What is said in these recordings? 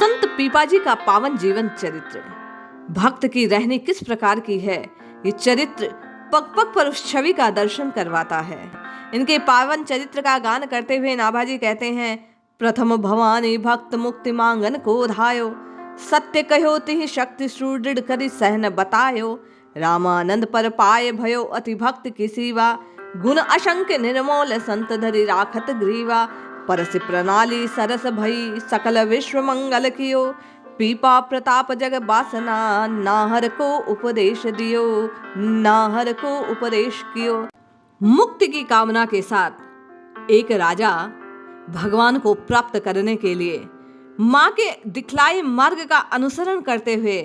संत पीपाजी का पावन जीवन चरित्र। भक्त की रहनी किस प्रकार की है, ये चरित्र पग पग पर उस छवि का दर्शन करवाता है। इनके पावन चरित्र का गान करते हुए नाभाजी कहते हैं, प्रथम भवानी भक्त मुक्ति मांगन को धायो, सत्य कहो तिहि शक्ति सुदृढ़ करि सहन बतायो, रामानंद पर पाए भयो अति भक्त की सीवा, गुण असंख्य निर्मोल संत धरि राखत ग्रीवा, परस प्रणाली सरस भई सकल विश्व मंगल कियो, पीपा प्रताप जग बासना नाहर को उपदेश दियो, नाहर को उपदेश कियो। मुक्ति की कामना के साथ एक राजा भगवान को प्राप्त करने के लिए मां के दिखलाए मार्ग का अनुसरण करते हुए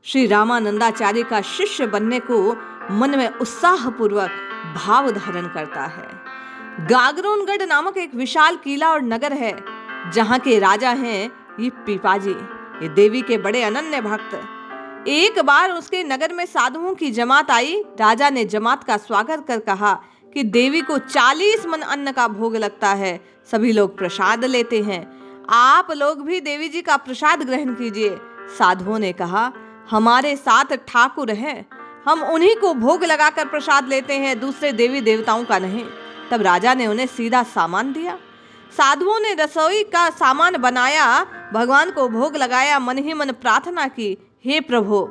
श्री रामानंदाचार्य का शिष्य बनने को मन में उत्साह पूर्वक भाव धारण करता है। गागरोनगढ़ नामक एक विशाल किला और नगर है, जहां के राजा हैं ये पीपाजी, ये देवी के बड़े अनन्य भक्त। एक बार उसके नगर में साधुओं की जमात आई। राजा ने जमात का स्वागत कर कहा कि देवी को 40 मन अन्न का भोग लगता है, सभी लोग प्रसाद लेते हैं, आप लोग भी देवी जी का प्रसाद ग्रहण कीजिए। साधुओं ने कहा, हमारे साथ ठाकुर हैं, हम उन्हीं को भोग लगाकर प्रसाद लेते हैं, दूसरे देवी देवताओं का नहीं। तब राजा ने उन्हें सीधा सामान दिया। साधुओं ने रसोई का सामान बनाया, भगवान को भोग लगाया, मन ही मन प्रार्थना की, हे प्रभु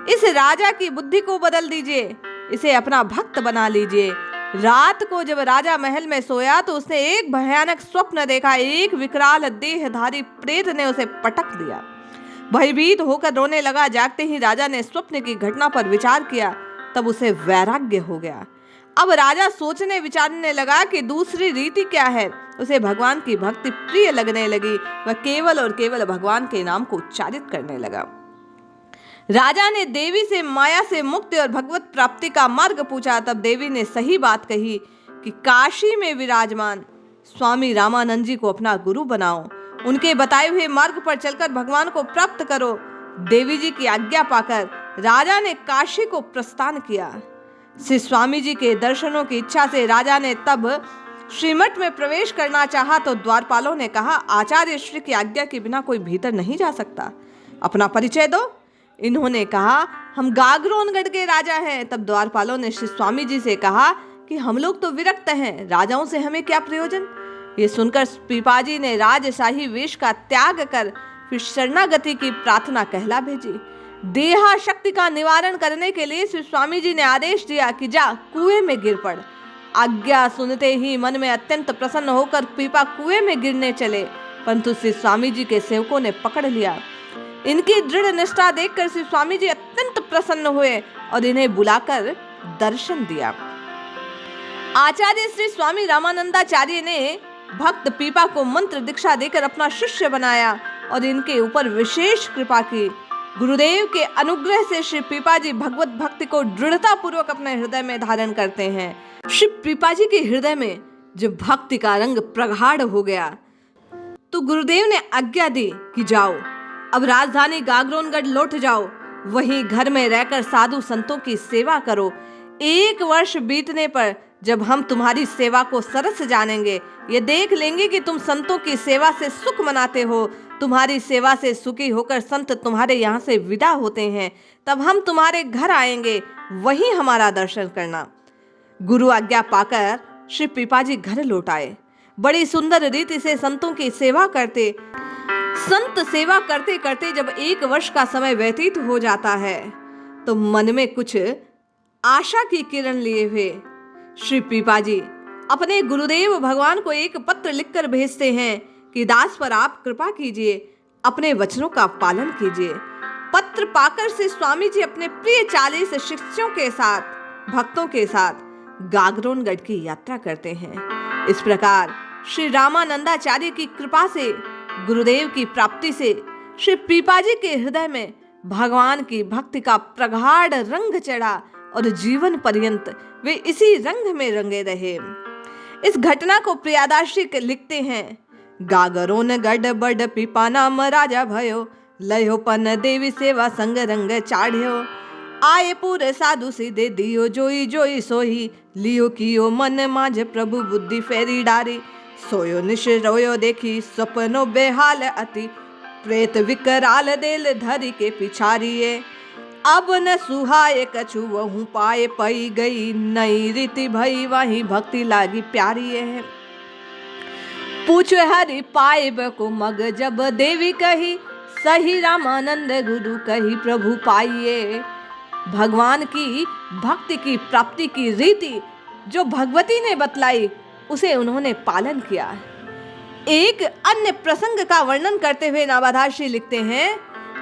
इस राजा की बुद्धि को बदल दीजिए, इसे अपना भक्त बना लीजिए। रात को जब राजा महल में सोया तो उसने एक भयानक स्वप्न देखा। एक विकराल देहधारी प्रेत ने उसे पटक दिया। भयभीत होकर रोने लगा। जागते ही राजा ने स्वप्न की घटना पर विचार किया, तब उसे वैराग्य हो गया। अब राजा सोचने विचारने लगा कि दूसरी रीति क्या है। उसे भगवान की भक्ति प्रिय लगने लगी। वह केवल और केवल भगवान के नाम को उच्चारित करने लगा। राजा ने देवी से माया से मुक्ति और भगवत प्राप्ति का मार्ग पूछा। तब देवी ने सही बात कही कि काशी में विराजमान स्वामी रामानंद जी को अपना गुरु बनाओ, उनके बताए हुए मार्ग पर चलकर भगवान को प्राप्त करो। देवी जी की आज्ञा पाकर राजा ने काशी को प्रस्थान किया। श्री स्वामी जी के दर्शनों की इच्छा से राजा ने तब श्रीमठ में प्रवेश करना चाहा तो द्वारपालों ने कहा, आचार्य श्री की आज्ञा के बिना कोई भीतर नहीं जा सकता, अपना परिचय दो। इन्होंने कहा, हम गागरोनगढ़ के राजा हैं। तब द्वारपालों ने श्री स्वामी जी से कहा कि हम लोग तो विरक्त हैं, राजाओं से हमें क्या प्रयोजन। ये सुनकर पीपाजी ने राजशाही वेश का त्याग कर फिर शरणागति की प्रार्थना कहला भेजी। देहा शक्ति का निवारण करने के लिए श्री स्वामी जी ने आदेश दिया कि जा कुएं में गिर पड़। आज्ञा सुनते ही मन में अत्यंत प्रसन्न होकर पीपा कुएं में गिरने चले, परंतु श्री स्वामी जी के सेवकों ने पकड़ लिया। इनकी दृढ़ निष्ठा देखकर श्री स्वामी जी अत्यंत प्रसन्न हुए और इन्हें बुलाकर दर्शन दिया। आचार्य श्री स्वामी रामानंदाचार्य ने भक्त पीपा को मंत्र दीक्षा देकर अपना शिष्य बनाया और इनके ऊपर विशेष कृपा की। गुरुदेव के अनुग्रह से श्री पीपाजी भगवत भक्ति को दृढ़ता पूर्वक अपने हृदय में धारण करते हैं। श्री पीपाजी के हृदय में जब भक्ति का रंग प्रगाढ़ हो गया तो गुरुदेव ने आज्ञा दी कि जाओ, अब राजधानी गागरोनगढ़ लौट जाओ, वहीं घर में रहकर साधु संतों की सेवा करो। 1 वर्ष बीतने पर जब हम तुम्हारी सेवा को सरस जानेंगे, ये देख लेंगे कि तुम संतों की सेवा से सुख मनाते हो, तुम्हारी सेवा से सुखी होकर संत तुम्हारे यहाँ से विदा होते हैं, तब हम तुम्हारे घर आएंगे, वहीं हमारा दर्शन करना। गुरु आज्ञा पाकर श्री पीपाजी घर लौट आए। बड़ी सुंदर रीति से संतों की सेवा करते। संत सेवा करते करते जब 1 वर्ष का समय व्यतीत हो जाता है तो मन में कुछ आशा की किरण लिए हुए श्री पीपाजी अपने गुरुदेव भगवान को एक पत्र लिखकर भेजते हैं कि दास पर आप कृपा कीजिए, अपने वचनों का पालन कीजिए। पत्र पाकर से स्वामी जी अपने प्रिय 40 शिष्यों के साथ, भक्तों के साथ गागरोनगढ़ की यात्रा करते हैं। इस प्रकार श्री रामानंदाचार्य की कृपा से, गुरुदेव की प्राप्ति से श्री पीपाजी के हृदय में भगवान की भक्ति का प्रगाढ़ रंग चढ़ा और जीवन पर्यंत वे इसी रंग में रंगे रहे। इस घटना को प्रियादाशी लिखते हैं, गागरोनगढ़ बड़ पीपा नाम राजा भयो, लयो पन देवी सेवा संग रंग चाढ़्यो, आए पूरे साधु सीधे दियो जोई जोई सोही, लियो कियो मन माझ प्रभु बुद्धि फेरी डारी, सोयो निश रोयो देखी सपनो बेहाल अति, प्रेत विकराल देल धरी के पिछारिये। अब न सुहाए कछु वहु पाए, पई गई नई रीति भई वही भक्ति लागी प्यारी है। पूछे हरि पाए बको मग जब देवी कही, सही रामानंद गुरु कही प्रभु पाइए। भगवान की भक्ति की प्राप्ति की रीति जो भगवती ने बतलाई उसे उन्होंने पालन किया। एक अन्य प्रसंग का वर्णन करते हुए नाभादास लिखते हैं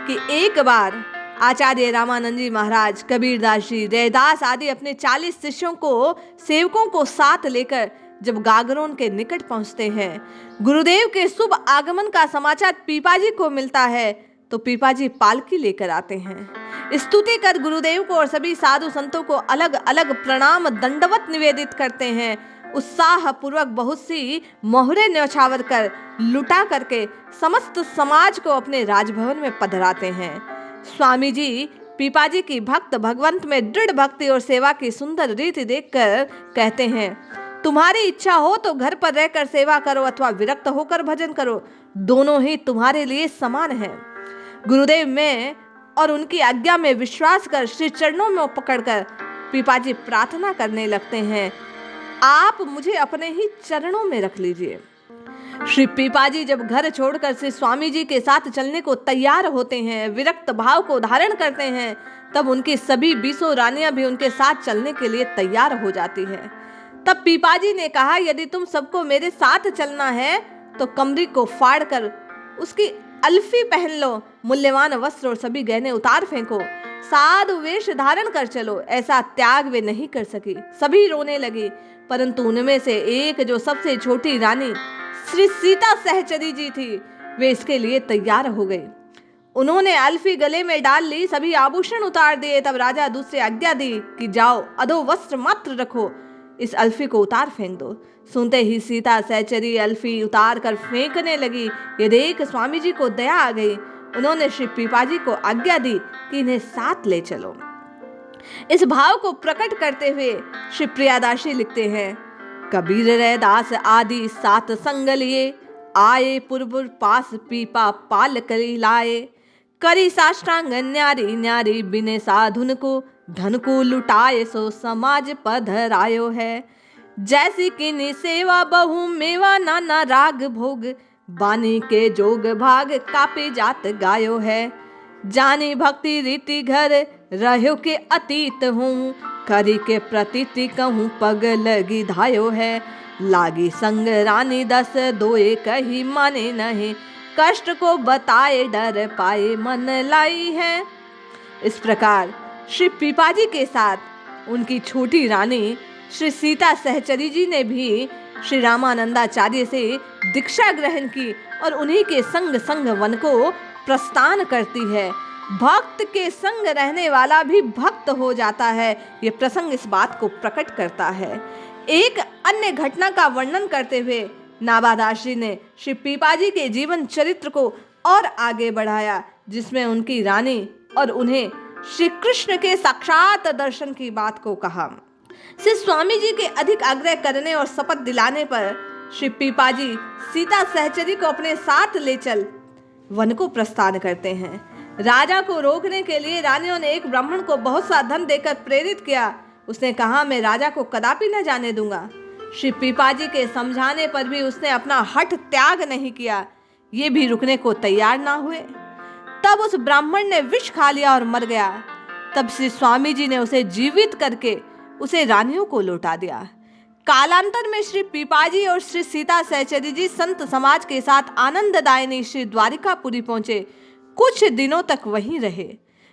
कि एक बार आचार्य रामानंद जी महाराज, कबीरदास जी, रैदास आदि अपने 40 शिष्यों को, सेवकों को साथ लेकर जब गागरोन के निकट पहुंचते हैं, गुरुदेव के शुभ आगमन का समाचार पीपाजी को मिलता है तो पीपाजी पालकी लेकर आते हैं। स्तुति कर गुरुदेव को और सभी साधु संतों को अलग अलग प्रणाम दंडवत निवेदित करते हैं। उत्साह पूर्वक बहुत सी मोहरे न्यौछावर कर लुटा करके समस्त समाज को अपने राजभवन में पधराते हैं। स्वामी जी पीपाजी की भक्त भगवंत में दृढ़ भक्ति और सेवा की सुंदर रीति देखकर कहते हैं, तुम्हारी इच्छा हो तो घर पर रहकर सेवा करो अथवा विरक्त होकर भजन करो, दोनों ही तुम्हारे लिए समान हैं। गुरुदेव में और उनकी आज्ञा में विश्वास कर श्री चरणों में पकड़कर पीपाजी प्रार्थना करने लगते हैं, आप मुझे अपने ही चरणों में रख लीजिए। श्री पीपाजी जब घर छोड़कर श्री स्वामी जी के साथ चलने को तैयार होते हैं, विरक्त भाव को धारण करते हैं, तब उनकी सभी 20 रानियां भी उनके साथ चलने के लिए तैयार हो जाती हैं। तब पीपाजी ने कहा, यदि तुम सबको मेरे साथ चलना है तो कमरी को फाड़ कर उसकी अल्फी पहन लो, मूल्यवान वस्त्र और सभी गहने उतार फेंको, साधु वेश धारण कर चलो। ऐसा त्याग वे नहीं कर सकी। सभी रोने लगी, परंतु उनमें से एक जो सबसे छोटी रानी श्री सीता सहचरी जी थी, वे इसके लिए तैयार हो गई। उन्होंने अल्फी गले में डाल ली, सभी आभूषण उतार दिए। तब राजा दूसरे आज्ञा दी कि जाओ, अधो वस्त्र मात्र रखो, इस अल्फी को उतार फेंक दो। सुनते ही सीता सहचरी अल्फी उतार कर फेंकने लगी। ये देख स्वामी जी को दया आ गई। उन्होंने श्री पीपाजी को आज्ञा दी कि इन्हें साथ ले चलो। इस भाव को प्रकट करते हुए श्री प्रियादासी लिखते हैं, कबीर रैदास आदि सात संग लिए, आए पुरपुर पास पीपा पाल करी लाए। करी साष्टांग न्यारी न्यारी बिने साधुन को, धन को लुटाए सो समाज पधरायो है। जैसी किनी सेवा बहु मेवा नाना राग भोग, बानी के जोग भाग कापे जात गायो है। जानी भक्ति रीति घर रहो के अतीत हूँ, करी के प्रतीति कहूँ पग लगी धायो है। लागी संग रानी 10 दोए कही माने नहीं, कष्ट को बताए डर पाए मन लाई है। इस प्रकार श्री पीपाजी के साथ उनकी छोटी रानी श्री सीता सहचरी जी ने भी श्री रामानंदाचार्य से दीक्षा ग्रहण की और उन्हीं के संग संग वन को प्रस्थान करती है। भक्त के संग रहने वाला भी भक्त हो जाता है। ये प्रसंग इस बात को प्रकट करता है। एक अन्य घटना का वर्णन करते हुए नाभादास जी ने श्री पीपाजी के जीवन चरित्र को और आगे बढ़ाया, जिसमें उनकी रानी और उन्हें श्री कृष्ण के साक्षात दर्शन की बात को कहा। श्री स्वामी जी के अधिक आग्रह करने और शपथ दिलाने पर श्री पीपाजी सीता सहचरी को अपने साथ ले चल वन को प्रस्थान करते हैं। राजा को रोकने के लिए रानियों ने एक ब्राह्मण को बहुत सा धन देकर प्रेरित किया। उसने कहा, मैं राजा को कदापि न जाने दूंगा। श्री पीपाजी के समझाने पर भी उसने अपना हठ त्याग नहीं किया। ये भी रुकने को तैयार ना हुए। तब उस ब्राह्मण ने विष खा लिया और मर गया। तब श्री स्वामी जी ने उसे जीवित करके उसे रानियों को लौटा दिया। कालांतर में श्री पीपाजी और श्री सीता सहचरी जी संत समाज के साथ आनंददायिनी श्री द्वारिकापुरी पहुंचे। कुछ दिनों तक वहीं रहे।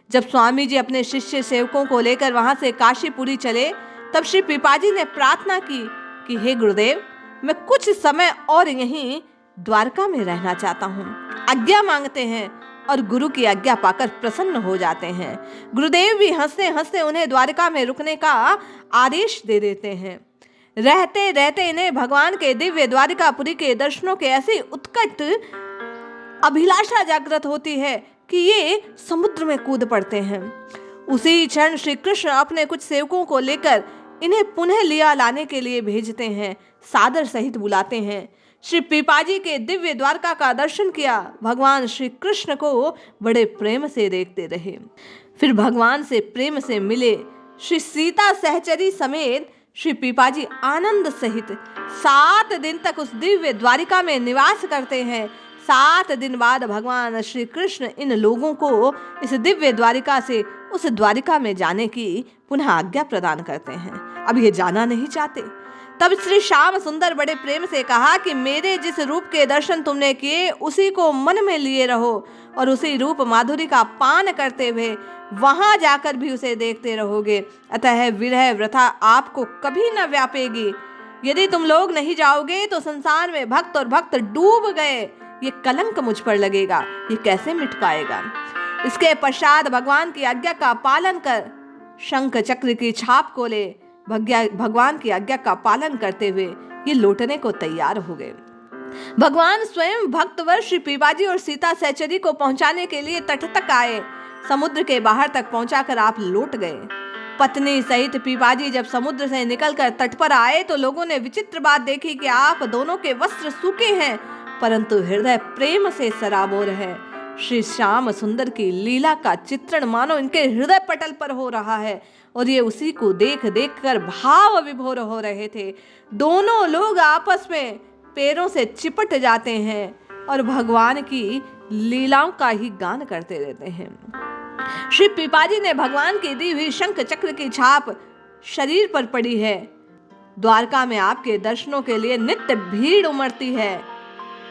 जब स्वामी जी अपने शिष्य सेवकों को लेकर वहां से काशीपुरी चले, तब श्री पीपाजी ने प्रार्थना की कि हे गुरुदेव, मैं कुछ समय और यहीं द्वारका में रहना चाहता हूँ। आज्ञा मांगते हैं और गुरु की आज्ञा पाकर प्रसन्न हो जाते हैं। गुरुदेव भी हंसते हंसते उन्हें द्वारका में रुकने का आदेश दे देते हैं। रहते रहते इन्हें भगवान के दिव्य द्वारिकापुरी के दर्शनों के ऐसी उत्कट अभिलाषा जागृत होती है कि ये समुद्र में कूद पड़ते हैं। उसी क्षण श्री कृष्ण अपने कुछ सेवकों को लेकर इन्हें पुनः लिया लाने के लिए भेजते हैं। सादर सहित बुलाते हैं। श्री पीपाजी के दिव्य द्वारका का दर्शन किया। भगवान श्री कृष्ण को बड़े प्रेम से देखते रहे। फिर भगवान से प्रेम से मिले श्री सीता सहचरी समेत श्री पीपाजी आनंद सहित 7 दिन तक उस दिव्य द्वारिका में निवास करते हैं। 7 दिन बाद भगवान श्री कृष्ण इन लोगों को इस दिव्य द्वारिका से उस द्वारिका में जाने की पुनः आज्ञा प्रदान करते हैं। अब ये जाना नहीं चाहते। तब श्री श्याम सुंदर बड़े प्रेम से कहा कि मेरे जिस रूप के दर्शन तुमने किए उसी को मन में लिए रहो और उसी रूप माधुरी का पान करते हुए वहां जाकर भी उसे देखते रहोगे। अतः विरह व्यथा आपको कभी न व्यापेगी। यदि तुम लोग नहीं जाओगे तो संसार में भक्त और भक्त डूब गए, ये कलंक मुझ पर लगेगा, ये कैसे मिट पाएगा। इसके पश्चात भगवान की आज्ञा का पालन कर शंख चक्र की छाप को ले भगवान की आज्ञा का पालन करते हुए ये लौटने को तैयार हो गए। भगवान स्वयं भक्तवर श्री पीपाजी और सीता सहचरी को पहुंचाने के लिए तट तक आए। समुद्र के बाहर तक पहुंचाकर आप लौट गए। पत्नी सहित पीपाजी जब समुद्र से निकलकर तट पर आए तो लोगों ने विचित्र बात देखी कि आप दोनों के वस्त्र सूखे हैं परंतु हृदय प्रेम से सराबोर है। श्री श्याम सुंदर की लीला का चित्रण मानो इनके हृदय पटल पर हो रहा है और ये उसी को देख देख कर भाव विभोर हो रहे थे। दोनों लोग आपस में पैरों से चिपट जाते हैं और भगवान की लीलाओं का ही गान करते रहते हैं। श्री पीपाजी ने भगवान की दी हुई शंख चक्र की छाप शरीर पर पड़ी है। द्वारका में आपके दर्शनों के लिए नित्य भीड़ उमड़ती है।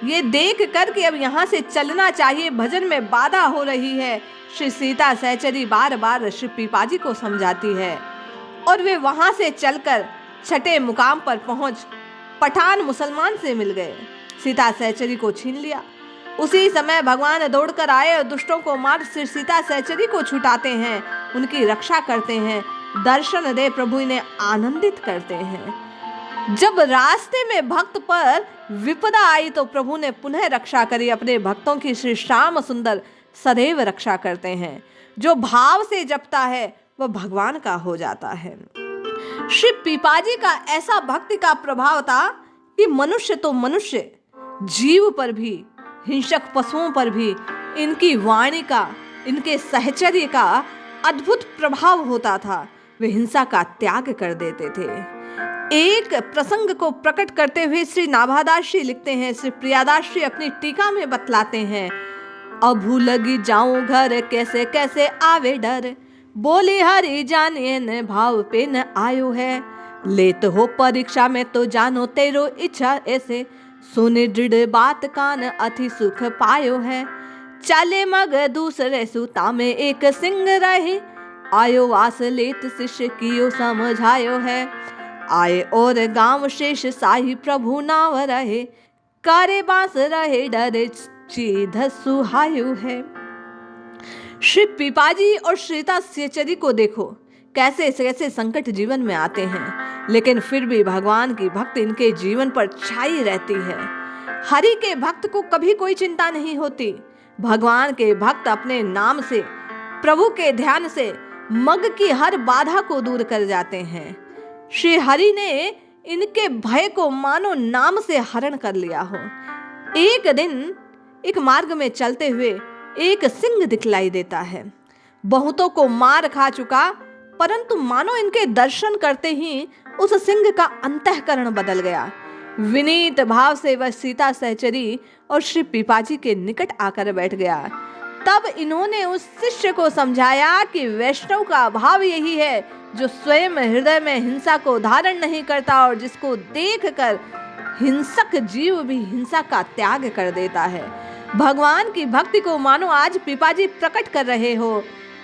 ये देख कर कि अब यहाँ से चलना चाहिए, भजन में बाधा हो रही है, श्री सीता सहचरी बार बार श्री पीपाजी को समझाती है और वे वहां से चलकर छठे मुकाम पर पहुंच पठान मुसलमान से मिल गए। सीता सहचरी को छीन लिया। उसी समय भगवान दौड़कर आए और दुष्टों को मार श्री सीता सहचरी को छुटाते हैं, उनकी रक्षा करते हैं। दर्शन दे प्रभु इन्हें आनंदित करते हैं। जब रास्ते में भक्त पर विपदा आई तो प्रभु ने पुनः रक्षा करी। अपने भक्तों की श्री श्याम सुंदर सदैव रक्षा करते हैं। जो भाव से जपता है वह भगवान का हो जाता है। श्री पीपाजी का ऐसा भक्ति का प्रभाव था कि मनुष्य तो मनुष्य, जीव पर भी, हिंसक पशुओं पर भी इनकी वाणी का, इनके सहचर्य का अद्भुत प्रभाव होता था। वे हिंसा का त्याग कर देते थे। एक प्रसंग को प्रकट करते हुए श्री नाभादास जी लिखते हैं, श्री प्रियादास जी अपनी टीका में बतलाते हैं, अभू लगी जाऊं घर कैसे कैसे आवे डर, बोली हरि जाने न भाव पे न आयो है, लेत हो परीक्षा में तो जानो तेरो इच्छा ऐसे, सुने दृढ़ बात कान अति सुख पायो है, चले मग दूसरे सूता में एक सिंह रहे, आयो वास लेत शिष्य कियो समझायो है, आए और गांव शेष साही प्रभु नाव रहे, करे बांस रहे डरे चीध सुहायु है। श्री पीपाजी और श्रीता सहचरी को देखो, कैसे कैसे संकट जीवन में आते हैं, लेकिन फिर भी भगवान की भक्ति इनके जीवन पर छाई रहती है। हरि के भक्त को कभी कोई चिंता नहीं होती। भगवान के भक्त अपने नाम से, प्रभु के ध्यान से मग की हर बाधा को दूर कर जाते हैं। श्री हरि ने इनके भय को मानो नाम से हरण कर लिया हो। एक दिन एक मार्ग में चलते हुए एक सिंह दिखलाई देता है। बहुतों को मार खा चुका, परंतु मानो इनके दर्शन करते ही उस सिंह का अंतःकरण बदल गया। विनीत भाव से वह सीता सहचरी और श्री पीपाजी के निकट आकर बैठ गया। तब इन्होंने उस शिष्य को समझाया कि वैष्णव का भाव यही है जो स्वयं हृदय में हिंसा को धारण नहीं करता और जिसको देखकर हिंसक जीव भी हिंसा का त्याग कर देता है। भगवान की भक्ति को मानो आज पीपाजी प्रकट कर रहे हो।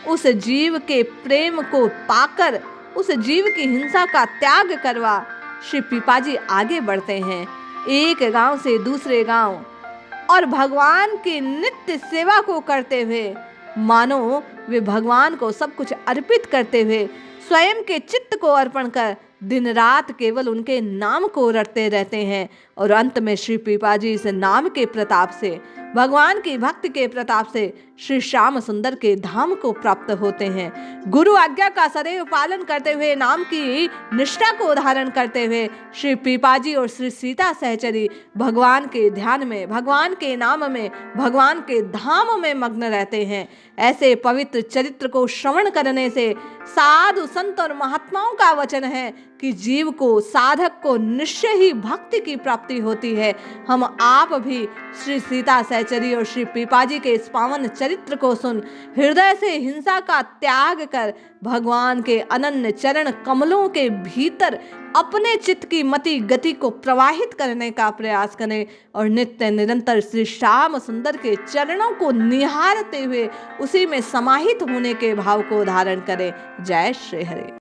उस जीव के प्रेम को पाकर उस जीव की हिंसा का त्याग करवा श्री पीपाजी आगे बढ़ते हैं, एक गांव से दूसरे गांव, और भगवान की नित्य सेवा को करते हुए मानो वे भगवान को सब कुछ अर्पित करते हुए स्वयं के चित्त को अर्पण कर दिन रात केवल उनके नाम को रटते रहते हैं। और अंत में श्री पीपाजी इस नाम के प्रताप से, भगवान की भक्ति के प्रताप से श्री श्याम सुंदर के धाम को प्राप्त होते हैं। गुरु आज्ञा का सदैव पालन करते हुए, नाम की निष्ठा को धारण करते हुए श्री पीपाजी और श्री सीता सहचरी भगवान के ध्यान में, भगवान के नाम में, भगवान के धाम में मग्न रहते हैं। ऐसे पवित्र चरित्र को श्रवण करने से साधु संत और महात्माओं का वचन है कि जीव को, साधक को निश्चय ही भक्ति की प्राप्ति होती है। हम आप भी श्री सीता सहचरी और श्री पीपाजी के इस पावन चरित्र को सुन हृदय से हिंसा का त्याग कर भगवान के अनन्य चरण कमलों के भीतर अपने चित्त की मति गति को प्रवाहित करने का प्रयास करें और नित्य निरंतर श्री श्याम सुंदर के चरणों को निहारते हुए उसी में समाहित होने के भाव को धारण करें। जय श्री हरि।